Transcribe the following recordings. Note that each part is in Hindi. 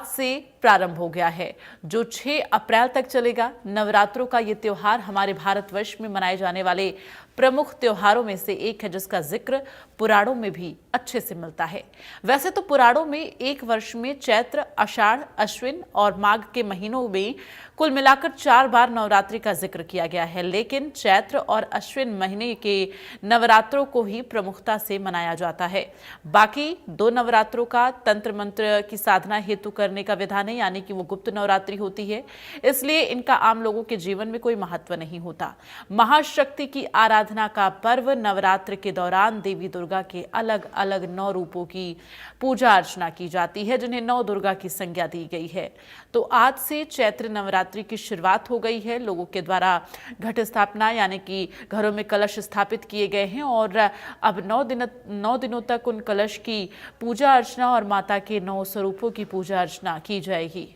से प्रारंभ हो गया है, जो 6 अप्रैल तक चलेगा। नवरात्रों का ये त्योहार हमारे भारतवर्ष में मनाए जाने वाले प्रमुख त्योहारों में से एक है, जिसका जिक्र पुराणों में भी अच्छे से मिलता है। वैसे तो पुराणों में एक वर्ष में चैत्र, आषाढ़, अश्विन और माघ के महीनों में कुल मिलाकर 4 बार नवरात्रि का जिक्र किया गया है, लेकिन चैत्र और अश्विन महीने के नवरात्रों को ही प्रमुखता से मनाया जाता है। बाकी 2 नवरात्रों का तंत्र मंत्र की साधना हेतु करने का विधान है, यानी कि वो गुप्त नवरात्रि होती है, इसलिए इनका आम लोगों के जीवन में कोई महत्व नहीं होता। महाशक्ति की आराधना का पर्व नवरात्र के दौरान देवी दुर्गा के अलग अलग 9 रूपों की पूजा अर्चना की जाती है, जिन्हें 9 दुर्गा की संज्ञा दी गई है। तो आज से चैत्र नवरात्रि की शुरुआत हो गई है। लोगों के द्वारा घट स्थापना यानी कि घरों में कलश स्थापित किए गए हैं और अब 9 दिनों तक उन कलश की पूजा अर्चना और माता के 9 स्वरूपों की पूजा अर्चना की जाएगी।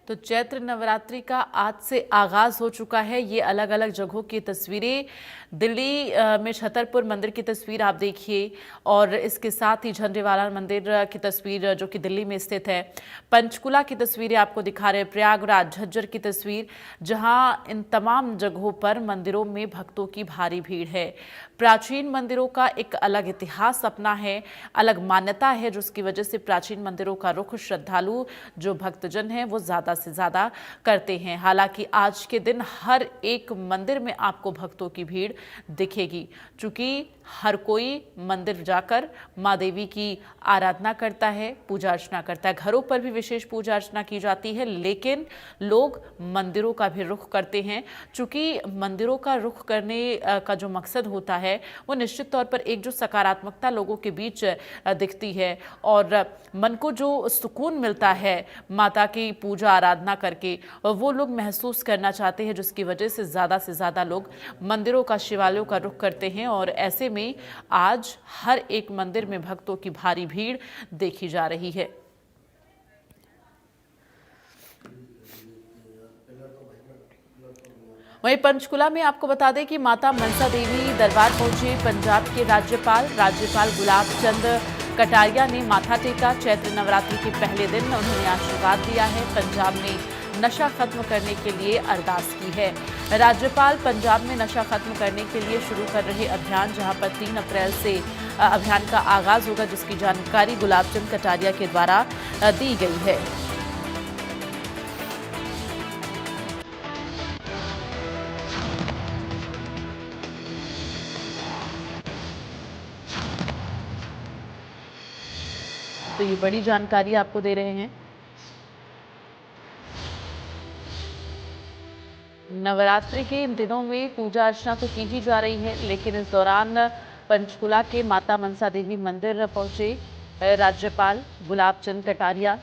तो चैत्र नवरात्रि का आज से आगाज हो चुका है। ये अलग अलग जगहों की तस्वीरें, दिल्ली में छतरपुर मंदिर की तस्वीर आप देखिए, और इसके साथ ही झंडेवाला मंदिर की तस्वीर जो कि दिल्ली में स्थित है। पंचकुला की तस्वीरें आपको दिखा रहे हैं, प्रयागराज, झज्जर की तस्वीर, जहां इन तमाम जगहों पर मंदिरों में भक्तों की भारी भीड़ है। प्राचीन मंदिरों का एक अलग इतिहास अपना है, अलग मान्यता है, जिसकी वजह से प्राचीन मंदिरों का रुख श्रद्धालु जो भक्तजन हैं वो ज्यादा से ज्यादा करते हैं। हालांकि आज के दिन हर एक मंदिर में आपको भक्तों की भीड़ दिखेगी, क्योंकि हर कोई मंदिर जाकर माँ देवी की आराधना करता है, पूजा अर्चना करता है। घरों पर भी विशेष पूजा अर्चना की जाती है, लेकिन लोग मंदिरों का भी रुख करते हैं, क्योंकि मंदिरों का रुख करने का जो मकसद होता है वो निश्चित तौर पर एक जो सकारात्मकता लोगों के बीच दिखती है और मन को जो सुकून मिलता है माता की पूजा आराधना करके, वो लोग महसूस करना चाहते हैं, जिसकी वजह से ज़्यादा लोग मंदिरों का, शिवालयों का रुख करते हैं। और ऐसे में आज हर एक मंदिर में भक्तों की भारी भीड़ देखी जा रही है। वहीं पंचकुला में आपको बता दें कि माता मनसा देवी दरबार पहुंचे पंजाब के राज्यपाल गुलाब चंद कटारिया ने माथा टेका। चैत्र नवरात्रि के पहले दिन उन्होंने आशीर्वाद दिया है। पंजाब में नशा खत्म करने के लिए अरदास की है। राज्यपाल पंजाब में नशा खत्म करने के लिए शुरू कर रहे अभियान, जहां पर 3 अप्रैल से अभियान का आगाज होगा, जिसकी जानकारी गुलाब चंद कटारिया के द्वारा दी गई है। तो ये बड़ी जानकारी आपको दे रहे हैं। नवरात्रि के इन दिनों में पूजा अर्चना तो की ही जा रही है, लेकिन इस दौरान पंचकुला के माता मनसा देवी मंदिर पहुंचे राज्यपाल गुलाब चंद कटारिया।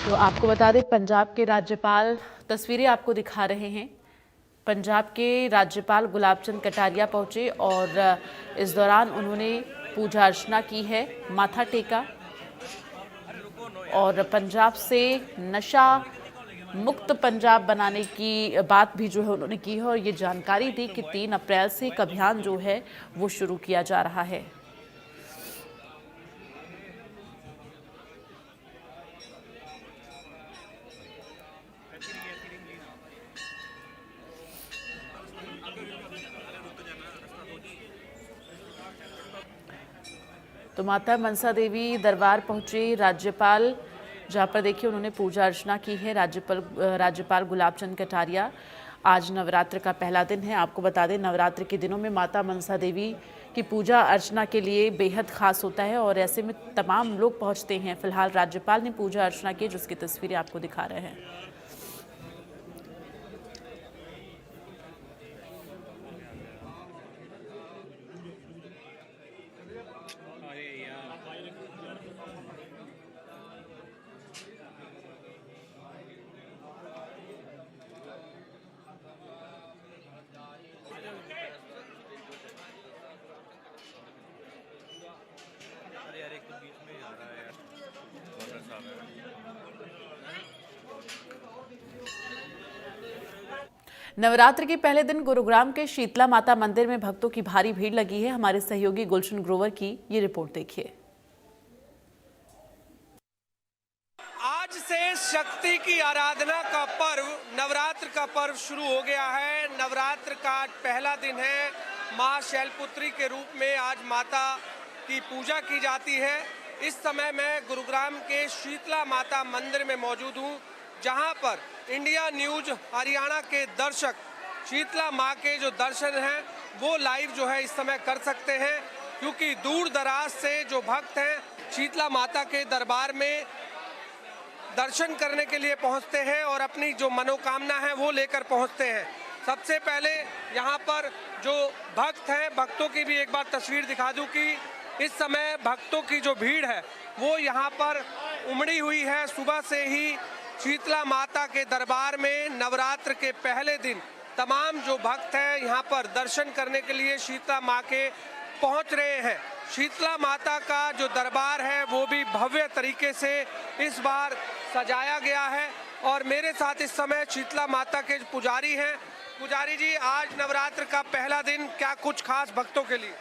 तो आपको बता दें, पंजाब के राज्यपाल, तस्वीरें आपको दिखा रहे हैं, पंजाब के राज्यपाल गुलाब चंद कटारिया पहुंचे और इस दौरान उन्होंने पूजा अर्चना की है, माथा टेका और पंजाब से नशा मुक्त पंजाब बनाने की बात भी जो है उन्होंने की है और ये जानकारी दी कि 3 अप्रैल से एक अभियान जो है वो शुरू किया जा रहा है। तो माता मनसा देवी दरबार पहुंचे राज्यपाल, जहां पर देखिए उन्होंने पूजा अर्चना की है। राज्यपाल गुलाब चंद कटारिया, आज नवरात्र का पहला दिन है। आपको बता दें, नवरात्र के दिनों में माता मनसा देवी की पूजा अर्चना के लिए बेहद खास होता है और ऐसे में तमाम लोग पहुंचते हैं। फिलहाल राज्यपाल ने पूजा अर्चना की, जिसकी तस्वीरें आपको दिखा रहे हैं। नवरात्र के पहले दिन गुरुग्राम के शीतला माता मंदिर में भक्तों की भारी भीड़ लगी है। हमारे सहयोगी गुलशन ग्रोवर की ये रिपोर्ट देखिए। आज से शक्ति की आराधना का पर्व, नवरात्र का पर्व शुरू हो गया है। नवरात्र का पहला दिन है। मां शैलपुत्री के रूप में आज माता की पूजा की जाती है। इस समय मैं गुरुग्राम के शीतला माता मंदिर में मौजूद हूं, जहां पर इंडिया न्यूज हरियाणा के दर्शक शीतला मां के जो दर्शन हैं वो लाइव जो है इस समय कर सकते हैं, क्योंकि दूर दराज से जो भक्त हैं शीतला माता के दरबार में दर्शन करने के लिए पहुंचते हैं और अपनी जो मनोकामना है वो लेकर पहुंचते हैं। सबसे पहले यहाँ पर जो भक्त हैं, भक्तों की भी एक बार तस्वीर दिखा दूं कि इस समय भक्तों की जो भीड़ है वो यहाँ पर उमड़ी हुई है। सुबह से ही शीतला माता के दरबार में नवरात्र के पहले दिन तमाम जो भक्त हैं यहाँ पर दर्शन करने के लिए शीतला माँ के पहुँच रहे हैं। शीतला माता का जो दरबार है वो भी भव्य तरीके से इस बार सजाया गया है और मेरे साथ इस समय शीतला माता के पुजारी हैं। पुजारी जी, आज नवरात्र का पहला दिन, क्या कुछ खास भक्तों के लिए?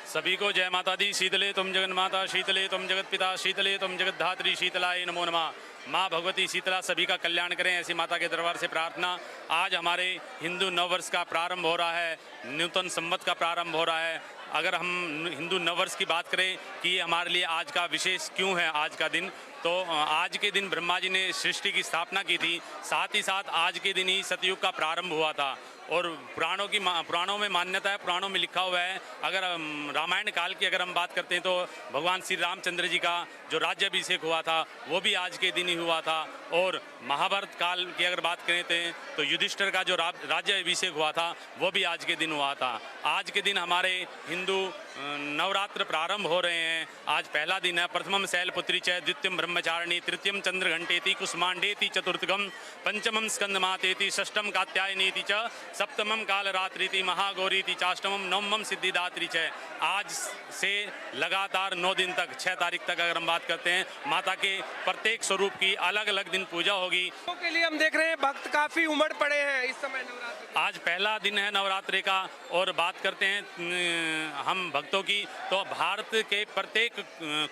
सभी को जय माता दी। शीतले तुम जगन माता, शीतले तुम जगत पिता, शीतले तुम जगत धात्री, शीतलाय नमो नमः। माँ भगवती शीतला सभी का कल्याण करें, ऐसी माता के दरबार से प्रार्थना। आज हमारे हिंदू नववर्ष का प्रारंभ हो रहा है, नूतन संवत का प्रारंभ हो रहा है। अगर हम हिंदू नववर्ष की बात करें कि ये हमारे लिए आज का विशेष क्यों है आज का दिन, तो आज के दिन ब्रह्मा जी ने सृष्टि की स्थापना की थी। साथ ही साथ आज के दिन ही सतयुग का प्रारंभ हुआ था और पुराणों में मान्यता है, पुराणों में लिखा हुआ है। अगर रामायण काल की अगर हम बात करते हैं तो भगवान श्री रामचंद्र जी का जो राज्याभिषेक हुआ था वो भी आज के दिन ही हुआ था। और महाभारत काल की अगर बात करें तो युधिष्ठिर का जो राज्याभिषेक हुआ था वो भी आज के दिन हुआ था। आज के दिन हमारे हिंदू नवरात्र प्रारंभ हो रहे हैं। आज पहला दिन है। प्रथमम शैलपुत्री च, द्वितीयम ब्रह्मचारिणी, तृतीयम चंद्रघंटेति, कुसुमांडेति, चतुर्थकम पंचमम स्कंदमातेति, षष्ठम कात्यायनीति च, सप्तमम कालरात्रिति, महागौरीति, चाष्टमम नवमम सिद्धिदात्री च। आज से लगातार 9 दिन तक, 6 तारीख तक अगर हम बात करते हैं, माता के प्रत्येक स्वरूप की अलग अलग दिन पूजा होगी। के लिए हम देख रहे हैं भक्त काफी उमड़ पड़े हैं इस समय नवरात्र। आज पहला दिन है नवरात्रि का और बात करते हैं हम भक्तों की, तो भारत के प्रत्येक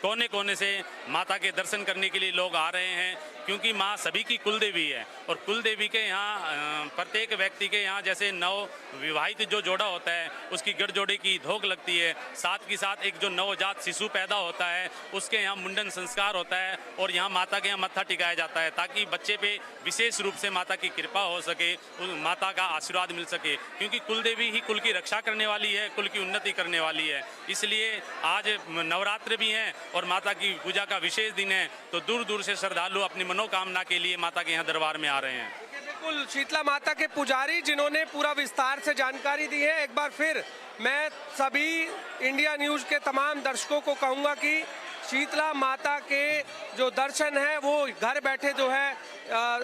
कोने कोने से माता के दर्शन करने के लिए लोग आ रहे हैं, क्योंकि माँ सभी की कुल देवी है। और कुल देवी के यहाँ प्रत्येक व्यक्ति के यहाँ जैसे नव विवाहित जो जोड़ा होता है उसकी गढ़ जोड़े की धोख लगती है, साथ ही साथ एक जो नवजात शिशु पैदा होता है उसके यहाँ मुंडन संस्कार होता है और यहाँ माता के यहाँ मत्था टिकाया जाता है, ताकि बच्चे पे विशेष रूप से माता की कृपा हो सके, माता का आशीर्वाद मिल सके, क्योंकि कुल देवी ही कुल की रक्षा करने वाली है, कुल की उन्नति करने वाली है। इसलिए आज नवरात्र भी हैं और माता की पूजा का विशेष दिन है, तो दूर दूर से श्रद्धालु अपनी मनोकामना के लिए माता के यहाँ दरबार में आ रहे हैं। बिल्कुल, शीतला माता के पुजारी जिन्होंने पूरा विस्तार से जानकारी दी है। एक बार फिर मैं सभी इंडिया न्यूज के तमाम दर्शकों को कहूँगा कि शीतला माता के जो दर्शन है वो घर बैठे जो है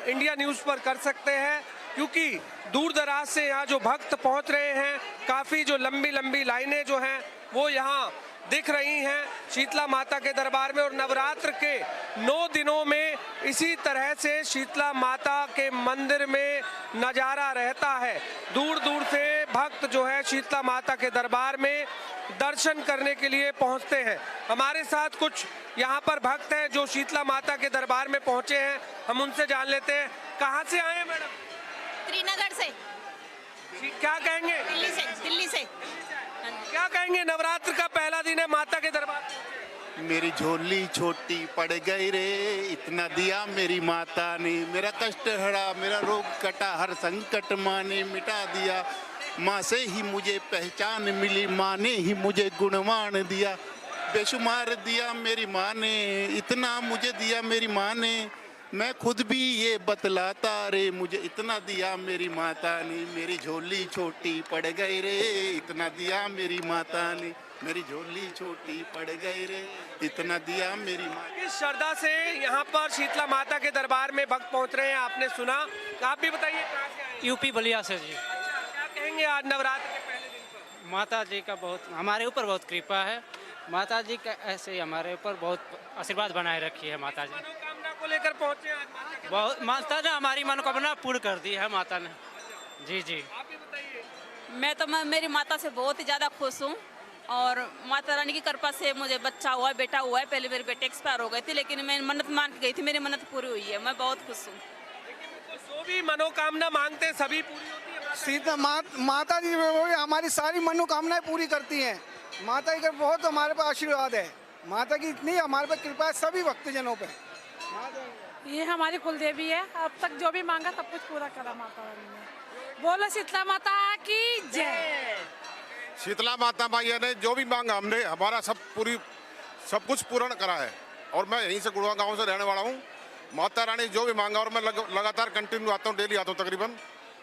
इंडिया न्यूज़ पर कर सकते हैं, क्योंकि दूर दराज से यहाँ जो भक्त पहुँच रहे हैं, काफ़ी जो लंबी लंबी लाइनें जो हैं वो यहाँ दिख रही हैं शीतला माता के दरबार में। और नवरात्र के 9 दिनों में इसी तरह से शीतला माता के मंदिर में नज़ारा रहता है। दूर दूर से भक्त जो है शीतला माता के दरबार में दर्शन करने के लिए पहुंचते हैं। हमारे साथ कुछ यहाँ पर भक्त हैं जो शीतला माता के दरबार में पहुंचे हैं, हम उनसे जान लेते हैं। कहाँ से आए हैं मैडम? श्रीनगर से। क्या कहेंगे? दिल्ली से। क्या कहेंगे? नवरात्र का पहला दिन है, माता के दरबार। मेरी झोली छोटी पड़ गई रे, इतना दिया मेरी माता ने, मेरा कष्ट हरा, मेरा रोग कटा, हर संकट माँ ने मिटा दिया। माँ से ही मुझे पहचान मिली, माँ ने ही मुझे गुणवान दिया। बेशुमार दिया मेरी माँ ने, इतना मुझे दिया मेरी माँ ने, मैं खुद भी ये बतलाता रे, मुझे इतना दिया मेरी माता ने। मेरी झोली छोटी पड़ गई रे, इतना दिया मेरी माता ने, मेरी झोली छोटी पड़ गई रे, इतना दिया मेरी माँ। इस श्रद्धा से यहाँ पर शीतला माता के दरबार में भक्त पहुँच रहे हैं, आपने सुना। आप भी बताइए कहाँ से आए? यूपी बलिया से जी। क्या कहेंगे आज नवरात्र के पहले दिन पर? माता जी का बहुत हमारे ऊपर बहुत कृपा है। माता जी का ऐसे ही हमारे ऊपर बहुत आशीर्वाद बनाए रखी है माता जी। मनोकामना को लेकर पहुँचे आज माता के बहुत माता ने हमारी मनोकामना पूर्ण कर दी है माता ने। जी जी। आप भी बताइए। मैं मेरी माता से बहुत ही ज़्यादा खुश हूँ और माता रानी की कृपा से मुझे बच्चा हुआ है, बेटा हुआ है। पहले मेरे बेटे एक्सपायर हो गए थे, लेकिन मैं मन्नत मान के गई थी, मेरी मन्नत पूरी हुई है। मैं बहुत खुश हूँ। तो जो भी मनोकामना मांगते हैं सभी पूरी होती है माता? सीता माता जी वो हमारी सारी मनोकामनाएं पूरी करती हैं। माता जी का बहुत हमारे पर आशीर्वाद है। माता की इतनी हमारे पर कृपा है सभी भक्तजनों पे। ये हमारी कुल देवी है, अब तक जो भी मांगा सब कुछ पूरा करा माता रानी ने। बोलो शीतला माता की जय। शीतला माता मैया ने जो भी मांगा हमने हमारा सब कुछ पूर्ण करा है। और मैं यहीं से गुड़वा गांव से रहने वाला हूँ। माता रानी जो भी मांगा, और मैं लगातार कंटिन्यू आता हूँ, डेली आता हूँ तकरीबन।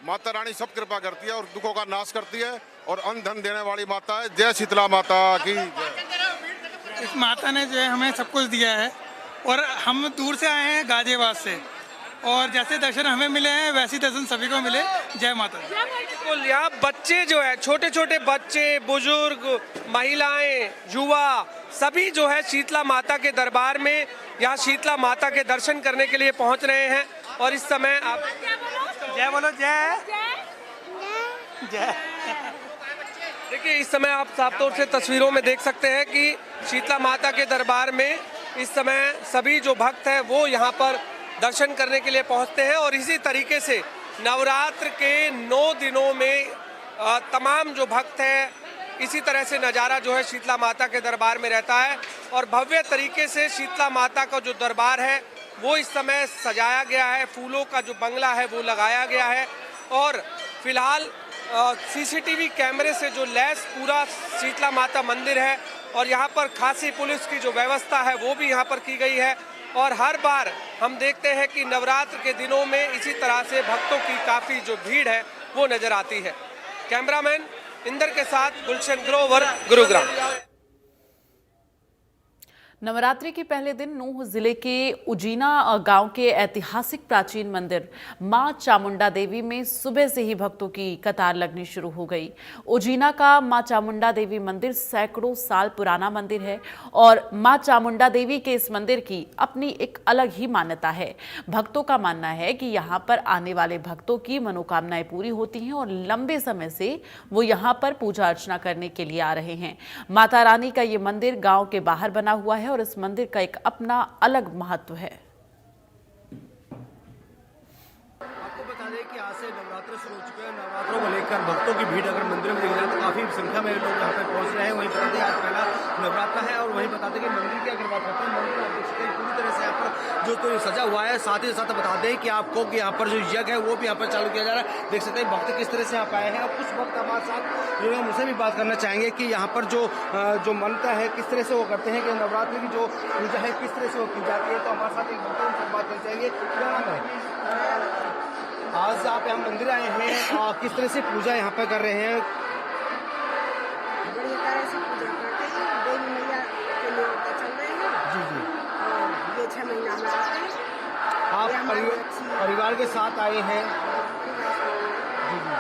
माता रानी सब कृपा करती है और दुखों का नाश करती है और अन्न धन देने वाली माता है। जय शीतला माता की जय। इस माता ने जो है हमें सब कुछ दिया है और हम दूर से आए हैं गाजियाबाद से, और जैसे दर्शन हमें मिले हैं वैसे दर्शन सभी को मिले। जय माता दी। बिल्कुल, यहाँ बच्चे जो है, छोटे छोटे बच्चे, बुजुर्ग, महिलाएं, युवा, सभी जो है शीतला माता के दरबार में यहाँ शीतला माता के दर्शन करने के लिए पहुँच रहे हैं। और इस समय आप जय बोलो जय जय। देखिए, इस समय आप साफ तौर से तस्वीरों में देख सकते हैं कि शीतला माता के दरबार में इस समय सभी जो भक्त हैं वो यहाँ पर दर्शन करने के लिए पहुँचते हैं। और इसी तरीके से नवरात्र के 9 दिनों में तमाम जो भक्त हैं, इसी तरह से नज़ारा जो है शीतला माता के दरबार में रहता है। और भव्य तरीके से शीतला माता का जो दरबार है वो इस समय सजाया गया है। फूलों का जो बंगला है वो लगाया गया है और फिलहाल सीसीटीवी कैमरे से जो लैस पूरा शीतला माता मंदिर है और यहाँ पर खासी पुलिस की जो व्यवस्था है वो भी यहाँ पर की गई है। और हर बार हम देखते हैं कि नवरात्र के दिनों में इसी तरह से भक्तों की काफ़ी जो भीड़ है वो नज़र आती है। कैमरामैन इंदर के साथ गुलशन ग्रोवर, गुरुग्राम। नवरात्रि के पहले दिन नूंह जिले के उजीना गांव के ऐतिहासिक प्राचीन मंदिर मां चामुंडा देवी में सुबह से ही भक्तों की कतार लगनी शुरू हो गई। उजीना का मां चामुंडा देवी मंदिर सैकड़ों साल पुराना मंदिर है और मां चामुंडा देवी के इस मंदिर की अपनी एक अलग ही मान्यता है। भक्तों का मानना है कि यहाँ पर आने वाले भक्तों की मनोकामनाएं पूरी होती हैं और लंबे समय से वो यहाँ पर पूजा अर्चना करने के लिए आ रहे हैं। माता रानी का ये मंदिर गाँव के बाहर बना हुआ है और इस मंदिर का एक अपना अलग महत्व है। आपको बता दें कि आज से नवरात्र शुरू हो चुके हैं। नवरात्रों को लेकर भक्तों की भीड़ अगर मंदिर में देखी जाए तो काफी संख्या में लोग यहाँ पे पहुंच रहे हैं। वहीं बता दें आज पहला नवरात्र है और वहीं बता दें कि मंदिर की अगर बात करते हैं, मंदिर आप देख सकते हैं पूरी तरह से यहाँ पर जो तो सजा हुआ है। साथ ही साथ बता दें कि आपको कि यहाँ पर जो यज्ञ है वो भी यहाँ पर चालू किया जा रहा है। देख सकते हैं भक्त किस तरह से यहाँ आए हैं और कुछ भक्त हमारे साथ जो है उनसे भी बात करना चाहेंगे कि यहाँ पर जो मान्यता है किस तरह से वो करते हैं कि नवरात्रि की जो पूजा है किस तरह से वो की जाती है। तो हमारे साथ एक भक्त उनसे बात करना चाहेंगे। क्या नाम है? आज आप यहाँ मंदिर आए हैं और किस तरह से पूजा यहाँ पे कर रहे हैं? बढ़िया तरह से पूजा करते हैं, देवी मैया के लिए चल रहे हैं। जी जी। और ये 6 महीना में आते हैं। आप परिवार के साथ आए हैं? जी जी।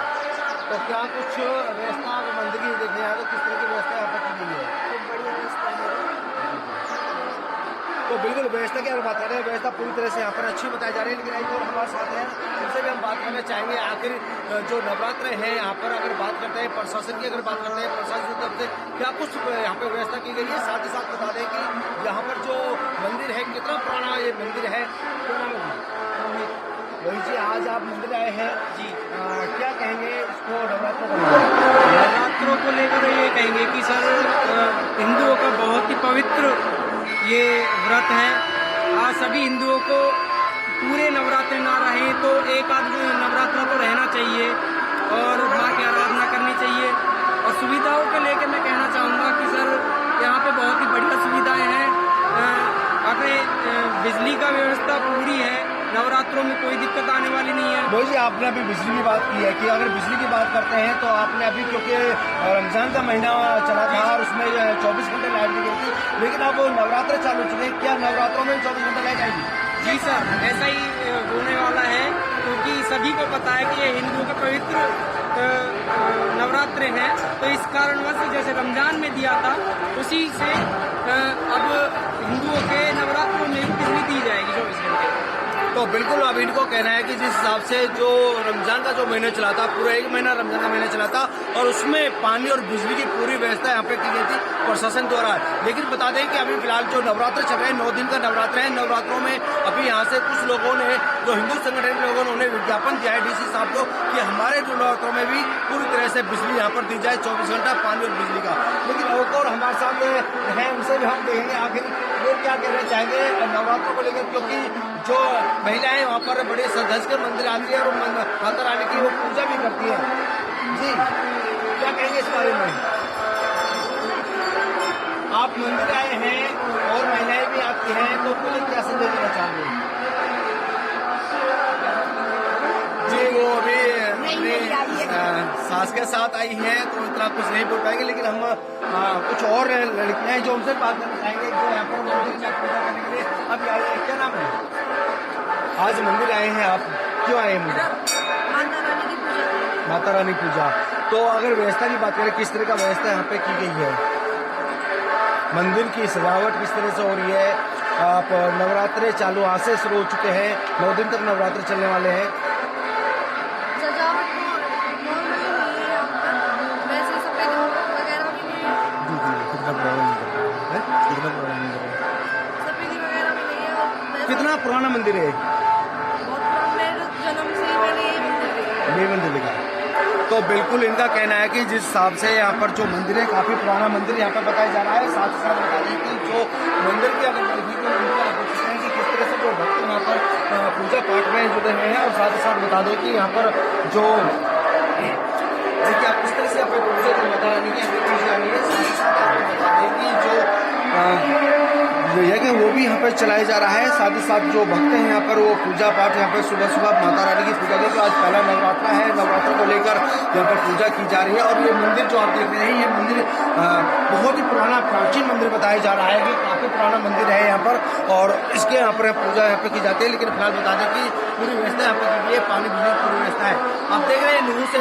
तो क्या कुछ व्यवस्था मंदिर की देखने आए तो किस तरह की व्यवस्था यहाँ पर की गई है? खूब बढ़िया व्यवस्था है। तो बिल्कुल व्यवस्था की अगर बात करें, व्यवस्था पूरी तरह से यहाँ पर अच्छी बताई जा रही है। लेकिन एक और हमारे साथ हैं, उनसे भी हम बात करना चाहेंगे। आखिर जो नवरात्र है यहाँ पर अगर बात करते हैं, प्रशासन की अगर बात करते हैं, प्रशासन की तरफ से क्या कुछ यहाँ पर व्यवस्था की गई है? साथ ही साथ बता दें कि यहाँ पर जो मंदिर है कितना पुराना ये मंदिर है? वही जी, आज आप मंदिर आए हैं जी, क्या कहेंगे इसको नवरात्रों को लेकर? ये कहेंगे कि सर हिंदुओं का बहुत ही पवित्र ये व्रत है। आज सभी हिंदुओं को पूरे नवरात्र ना रहे तो एक आध नवरात्र तो रहना चाहिए और माँ की आराधना करनी चाहिए। और सुविधाओं को लेकर मैं कहना चाहूँगा कि सर यहाँ पे बहुत ही बढ़िया सुविधाएं हैं। अपने बिजली का व्यवस्था पूरी है, नवरात्रों में कोई दिक्कत आने वाली नहीं है। भाई जी, आपने अभी बिजली की बात की है कि अगर बिजली की बात करते हैं तो आपने अभी क्योंकि रमजान का महीना चला था और उसमें 24 घंटे लाइट दी गई थी, लेकिन अब नवरात्र चालू चुके हैं, क्या नवरात्रों में 24 घंटे लाइट आएगी? जी सर, ऐसा ही होने वाला है क्योंकि सभी को पता है कि ये हिंदुओं का पवित्र नवरात्र है। तो इस कारणवश जैसे रमजान में दिया था उसी से अब हिंदुओं के नवरात्रों में बिजली दी जाएगी 24 घंटे। तो बिल्कुल अब इनको कहना है कि जिस हिसाब से जो रमजान का जो महीना चला था, पूरा 1 महीना रमजान का महीना चला था और उसमें पानी और बिजली की पूरी व्यवस्था यहाँ पे की गई थी प्रशासन द्वारा। लेकिन बता दें कि अभी फिलहाल जो नवरात्र चल रहे हैं, 9 दिन का नवरात्र है, नवरात्रों में अभी यहाँ से कुछ लोगों ने, जो हिंदू संगठन के लोगों ने, उन्हें विज्ञापन दिया है डीसी साहब को कि हमारे नवरात्रों में भी पूरी तरह से बिजली यहाँ पर दी जाए, 24 घंटा पानी और बिजली का। लेकिन और हमारे साथ हैं, उनसे भी हम देखेंगे आखिर वो क्या कहना चाहेंगे नवरात्रों को लेकर, क्योंकि जो महिलाएं वहाँ पर बड़े सदस्य के मंदिर आती है और माता रानी की वो पूजा भी करती है। जी, क्या कहेंगे इस बारे में? आप मंदिर आए हैं और महिलाएं भी आती हैं, तो कुछ क्या संदेश देना चाहेंगे? जी, वो अभी सास के साथ आई हैं तो इतना कुछ नहीं बोल पाएंगे, लेकिन हम कुछ और लड़कियां हैं जो उनसे बात करना चाहेंगे जो यहाँ पर मंदिर में पूजा करने के लिए अभी आए हैं। क्या नाम है? आज मंदिर आए हैं आप, क्यों आए हैं मंदिर? माता रानी पूजा। तो अगर व्यवस्था की बात करें, किस तरह का व्यवस्था यहाँ पे की गई है? मंदिर की सजावट किस तरह से हो रही है? आप नवरात्रे चालू आज से शुरू हो चुके हैं, 9 दिन तक नवरात्र चलने वाले हैं। कितना पुराना मंदिर है? ये मंदिर लगा। तो बिल्कुल इनका कहना है कि जिस हिसाब से यहाँ पर जो मंदिर है, काफी पुराना मंदिर यहाँ पर बताया जा रहा है। साथ ही साथ बता दें कि जो मंदिर की अगर कि किस तरह से जो भक्त यहाँ पर पूजा पाठ में जुड़े हुए हैं, और साथ ही साथ बता दें कि यहाँ पर जो देखिए आप किस तरह से अपने पूजा को माता रानी की पूजा जा रही है। साथ ही साथ आपको बता दें कि जो यज्ञ वो भी यहाँ पर चलाया जा रहा है। साथ ही साथ जो भक्त हैं यहाँ पर वो पूजा पाठ यहाँ पर सुबह सुबह माता रानी की पूजा करके, आज पहला नवरात्रा है, नवरात्र को लेकर यहाँ पर पूजा की जा रही है। और ये मंदिर जो आप देख रहे हैं, ये मंदिर बहुत ही पुराना प्राचीन मंदिर बताया जा रहा है कि काफी पुराना मंदिर है यहाँ पर, और इसके यहाँ पर पूजा यहाँ पर की जाती है। लेकिन फिलहाल बता दें कि पूरी व्यवस्था यहाँ पर की गई है, पानी बिजली की पूरी व्यवस्था है। आप देख रहे हैं न्यूज से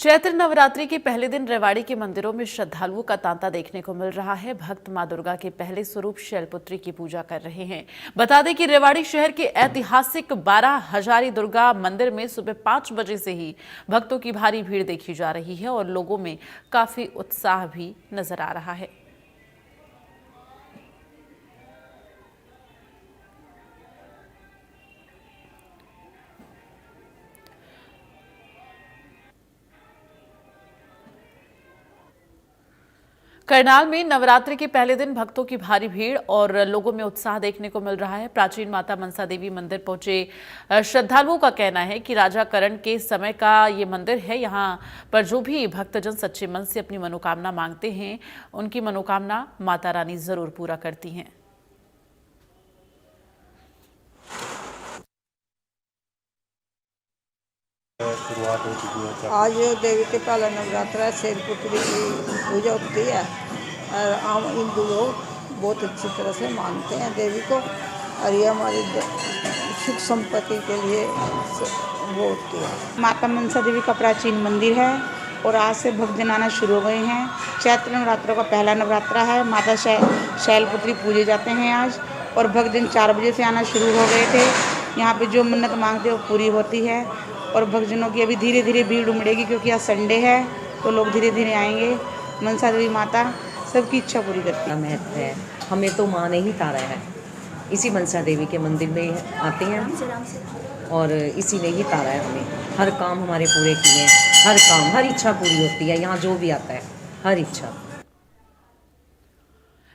चैत्र नवरात्रि के पहले दिन रेवाड़ी के मंदिरों में श्रद्धालुओं का तांता देखने को मिल रहा है। भक्त मां दुर्गा के पहले स्वरूप शैलपुत्री की पूजा कर रहे हैं। बता दें कि रेवाड़ी शहर के ऐतिहासिक 12 हजारी दुर्गा मंदिर में सुबह 5 बजे से ही भक्तों की भारी भीड़ देखी जा रही है और लोगों में काफी उत्साह भी नजर आ रहा है। करनाल में नवरात्रि के पहले दिन भक्तों की भारी भीड़ और लोगों में उत्साह देखने को मिल रहा है। प्राचीन माता मनसा देवी मंदिर पहुंचे श्रद्धालुओं का कहना है कि राजा करण के समय का ये मंदिर है। यहाँ पर जो भी भक्तजन सच्चे मन से अपनी मनोकामना मांगते हैं, उनकी मनोकामना माता रानी जरूर पूरा करती हैं। शुरुआत हो चुकी है। आज देवी के पहला नवरात्र है, शैलपुत्री की पूजा होती है और आम हिंदू लोग बहुत अच्छी तरह से मानते हैं देवी को, और ये हमारी सुख संपत्ति के लिए वो होती है। माता मनसा देवी का प्राचीन मंदिर है और आज से भक्तजन आना शुरू हो गए हैं। चैत्र नवरात्रों का पहला नवरात्रा है। माता शैलपुत्री पूजे जाते हैं आज, और भक्तजन 4 बजे से आना शुरू हो गए थे। यहाँ पे जो मन्नत मांगते हैं वो पूरी होती है, और भक्तजनों की अभी धीरे धीरे भीड़ उमड़ेगी क्योंकि आज संडे है, तो लोग धीरे धीरे आएंगे। मनसा देवी माता सबकी इच्छा पूरी करती है। महत्व है, हमें तो माँ ने ही तारा है, इसी मनसा देवी के मंदिर में आते हैं और इसी ने ही तारा है हमें। हर काम हमारे पूरे किए, हर काम, हर इच्छा पूरी होती है यहाँ जो भी आता है, हर इच्छा।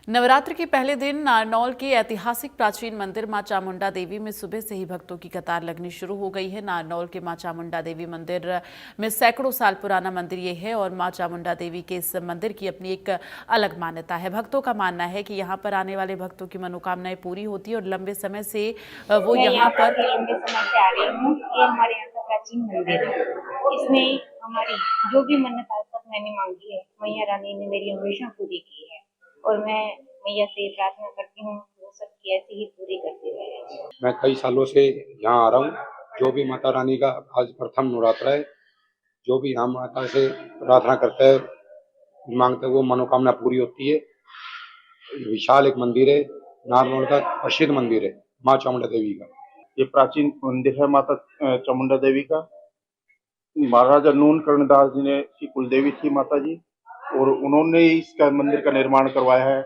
नवरात्र के पहले दिन नारनौल के ऐतिहासिक प्राचीन मंदिर मां चामुंडा देवी में सुबह से ही भक्तों की कतार लगनी शुरू हो गई है। नारनौल के मां चामुंडा देवी मंदिर में सैकड़ों साल पुराना मंदिर ये है और मां चामुंडा देवी के इस मंदिर की अपनी एक अलग मान्यता है। भक्तों का मानना है कि यहाँ पर आने वाले भक्तों की मनोकामनाएं पूरी होती है और लंबे समय से वो यहाँ पर लंबे समय से आ रही हूँ। ये हमारे यहाँ का प्राचीन मंदिर है, इसमें हमारी जो भी मन्नत आज तक मैंने मांगी है, मैया रानी ने मेरी हमेशा पूरी की है, और मैं मैया से प्रार्थना करती हूँ वो सबकी ऐसे ही पूरी करती रहे। मैं कई सालों से यहाँ आ रहा हूँ। जो भी माता रानी का आज प्रथम नवरात्र है, जो भी राम माता से प्रार्थना करता है, मांगता है, वो मनोकामना पूरी होती है। विशाल एक मंदिर है, नारनौल का प्रसिद्ध मंदिर है माँ चामुंडा देवी का। ये प्राचीन मंदिर है माता चामुंडा देवी का। महाराजा नून कर्णदास जी ने की कुलदेवी थी माता जी, और उन्होंने ही इसका मंदिर का निर्माण करवाया है।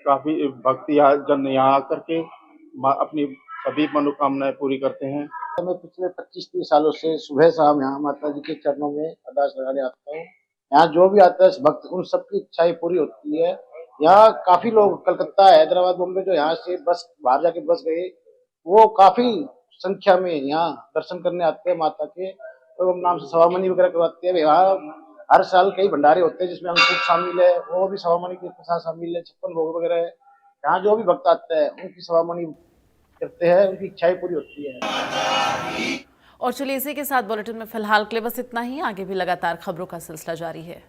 काफी भक्त यहाँ जन यहाँ आकर के अपनी सभी मनोकामनाएं पूरी करते हैं। मैं पिछले 25-30 सालों से सुबह शाम यहाँ माता जी के चरणों में अरदास लगाने आता हूँ। यहाँ जो भी आता है भक्त उन सबकी इच्छाएं पूरी होती है। यहाँ काफी लोग कलकत्ता, हैदराबाद, बॉम्बे जो यहाँ से बस बाहर जाके बस गए, वो काफी संख्या में यहाँ दर्शन करने आते हैं माता के। तो नाम से सवामनी वगैरह करवाते हैं। यहाँ हर साल कई भंडारे होते हैं जिसमें अंकुट शामिल है, वो भी सवामनी के प्रसाद शामिल है, 56 भोग वगैरह है। यहाँ जो भी भक्त आता है उनकी सवामनी करते हैं, उनकी इच्छाएं पूरी होती है। और चलिए इसी के साथ बुलेटिन में फिलहाल के लिए बस इतना ही। आगे भी लगातार खबरों का सिलसिला जारी है।